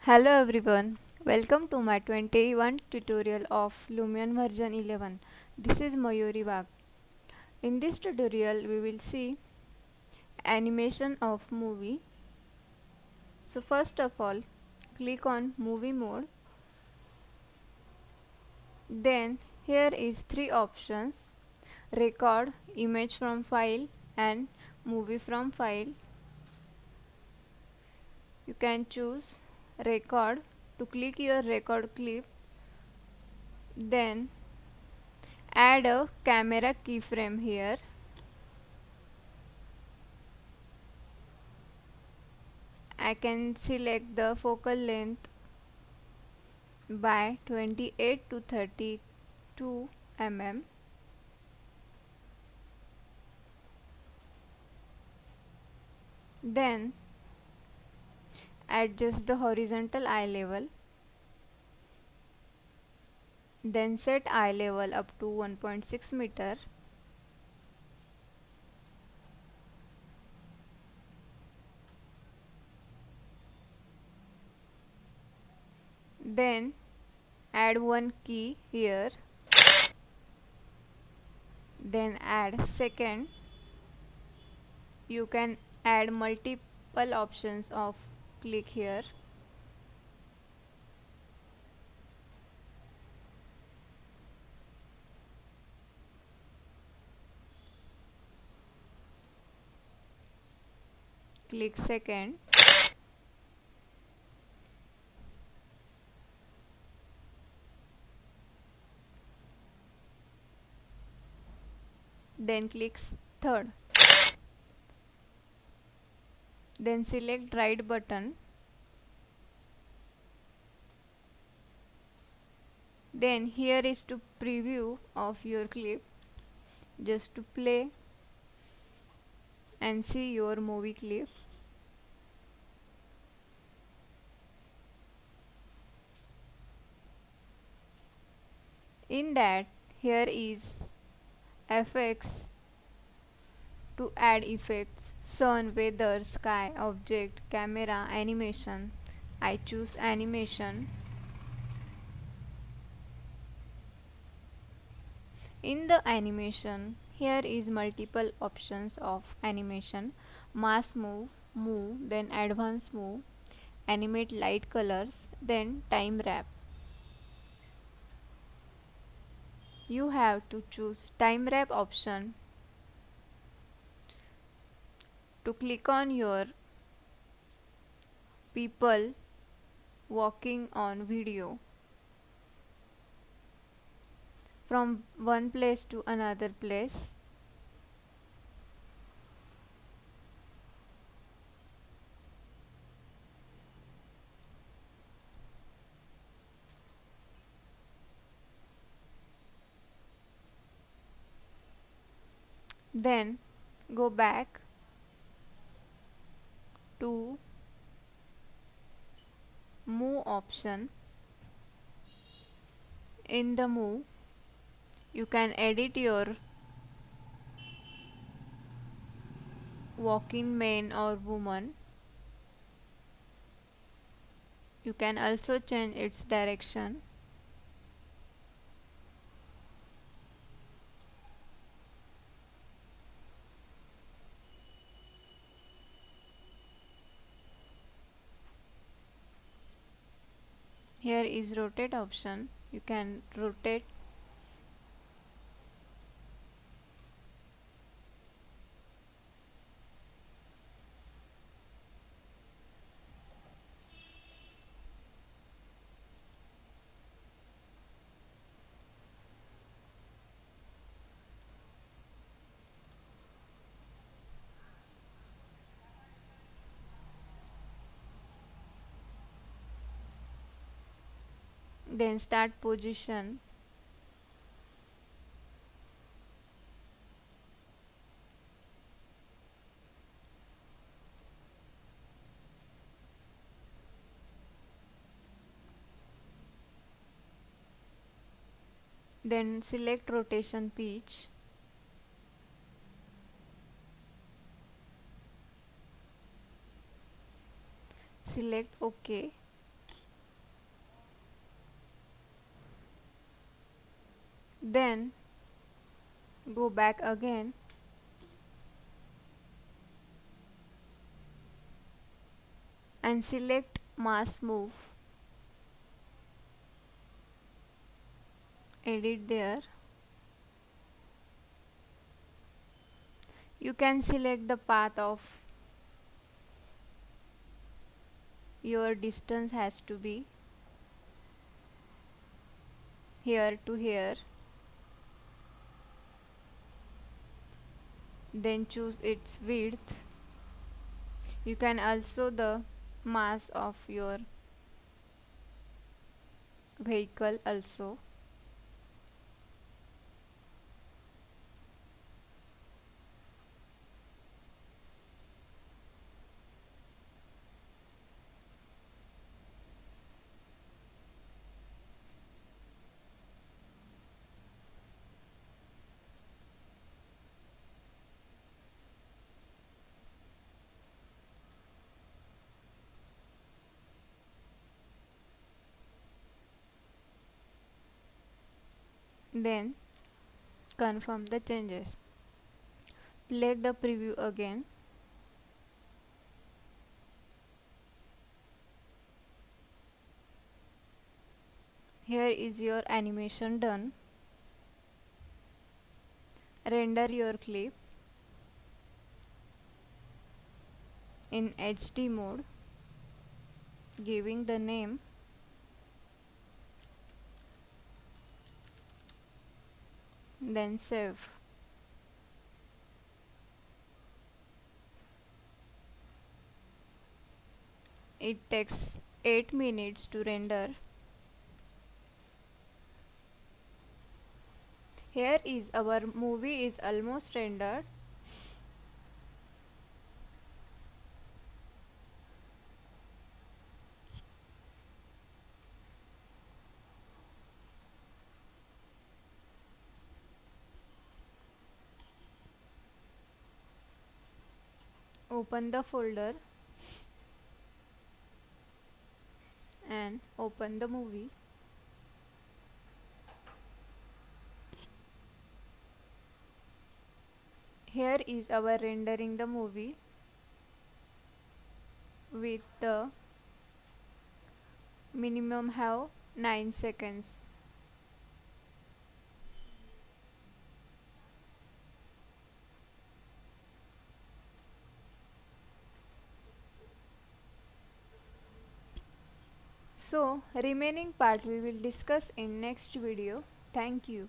Hello everyone, welcome to my 21 tutorial of Lumion version 11. This is Mayuri Wag. In this tutorial we will see animation of movie. So first of all, click on movie mode. Then here is three options: record, image from file and movie from file. You can choose record. To click your record clip, then add a camera keyframe here. I can select the focal length by 28 to 32 mm. Then adjust the horizontal eye level. Then set eye level up to 1.6 meter. Then add one key here. Then add second. You can add multiple options of click here. Click second. Then click third. Then select right button. Then here is to preview of your clip. Just to play and see your movie clip. In that, here is effects. To add effects: sun, weather, sky, object, camera, animation. I choose animation. In the animation, here is multiple options of animation: mass move, then advance move, animate light colors, then time wrap. You have to choose time wrap option. To click on your people walking on video from one place to another place. Then go back to move option. In the move, you can edit your walking man or woman. You can also change its direction. Here is rotate option. You can rotate. Then start position. Then select rotation pitch. Select OK. Then go back again and select mass move, edit there. You can select the path of your distance has to be here to here. Then choose its width. You can also the mass of your vehicle also. Then confirm the changes. Play the preview again. Here is your animation done. Render your clip in HD mode, giving the name, then save. It takes 8 minutes to render. Here is our movie is almost rendered. Open the folder and open the movie. Here is our rendering the movie with the minimum have 9 seconds. So remaining part we will discuss in next video. Thank you.